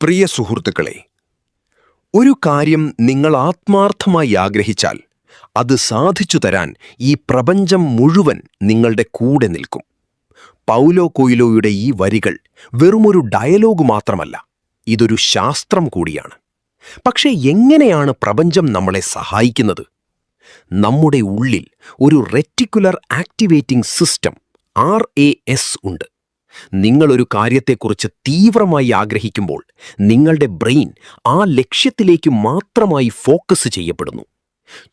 പ്രിയ സുഹൃത്തുക്കളെ, ഒരു കാര്യം നിങ്ങൾ ആത്മാർത്ഥമായി ആഗ്രഹിച്ചാൽ അത് സാധിച്ചു തരാൻ ഈ പ്രപഞ്ചം മുഴുവൻ നിങ്ങളുടെ കൂടെ നിൽക്കും. പൗലോ കൊയ്ലോയുടെ ഈ വരികൾ വെറുമൊരു ഡയലോഗ് മാത്രമല്ല, ഇതൊരു ശാസ്ത്രം കൂടിയാണ്. പക്ഷേ എങ്ങനെയാണ് പ്രപഞ്ചം നമ്മളെ സഹായിക്കുന്നത്? നമ്മുടെ ഉള്ളിൽ ഒരു റെറ്റിക്കുലർ ആക്ടിവേറ്റിംഗ് സിസ്റ്റം RAS ഉണ്ട്. നിങ്ങളൊരു കാര്യത്തെക്കുറിച്ച് തീവ്രമായി ആഗ്രഹിക്കുമ്പോൾ നിങ്ങളുടെ ബ്രെയിൻ ആ ലക്ഷ്യത്തിലേക്ക് മാത്രമായി ഫോക്കസ് ചെയ്യപ്പെടുന്നു.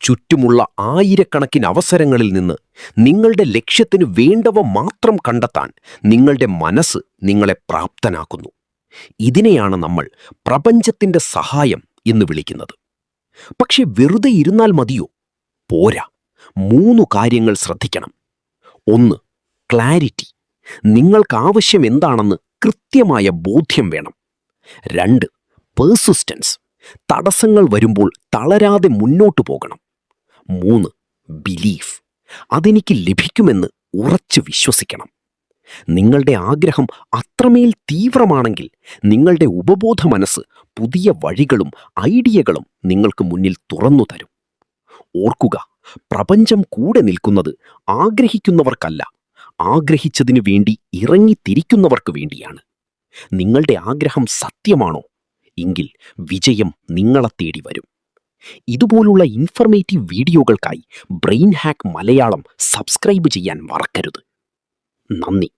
ചുറ്റുമുള്ള ആയിരക്കണക്കിന് അവസരങ്ങളിൽ നിന്ന് നിങ്ങളുടെ ലക്ഷ്യത്തിന് വേണ്ടവ മാത്രം കണ്ടെത്താൻ നിങ്ങളുടെ മനസ്സ് നിങ്ങളെ പ്രാപ്തനാക്കുന്നു. ഇതിനെയാണ് നമ്മൾ പ്രപഞ്ചത്തിന്റെ സഹായം എന്ന് വിളിക്കുന്നത്. പക്ഷെ വെറുതെ ഇരുന്നാൽ മതിയോ? പോരാ. 3 കാര്യങ്ങൾ ശ്രദ്ധിക്കണം. 1. ക്ലാരിറ്റി. നിങ്ങൾക്കാവശ്യം എന്താണെന്ന് കൃത്യമായ ബോധ്യം വേണം. 2. പെർസിസ്റ്റൻസ്. തടസ്സങ്ങൾ വരുമ്പോൾ തളരാതെ മുന്നോട്ടു പോകണം. 3. ബിലീഫ്. അതെനിക്ക് ലഭിക്കുമെന്ന് ഉറച്ചു വിശ്വസിക്കണം. നിങ്ങളുടെ ആഗ്രഹം അത്രമേൽ തീവ്രമാണെങ്കിൽ നിങ്ങളുടെ ഉപബോധ മനസ്സ് പുതിയ വഴികളും ഐഡിയകളും നിങ്ങൾക്ക് മുന്നിൽ തുറന്നു തരും. ഓർക്കുക, പ്രപഞ്ചം കൂടെ നിൽക്കുന്നത് ആഗ്രഹിക്കുന്നവർക്കല്ല, ആഗ്രഹിച്ചതിനു വേണ്ടി ഇറങ്ങിത്തിരിക്കുന്നവർക്ക് വേണ്ടിയാണ്. നിങ്ങളുടെ ആഗ്രഹം സത്യമാണോ? എങ്കിൽ വിജയം നിങ്ങളെ തേടി വരും. ഇതുപോലുള്ള ഇൻഫർമേറ്റീവ് വീഡിയോകൾക്കായി ബ്രെയിൻ ഹാക്ക് മലയാളം സബ്സ്ക്രൈബ് ചെയ്യാൻ മറക്കരുത്. നന്ദി.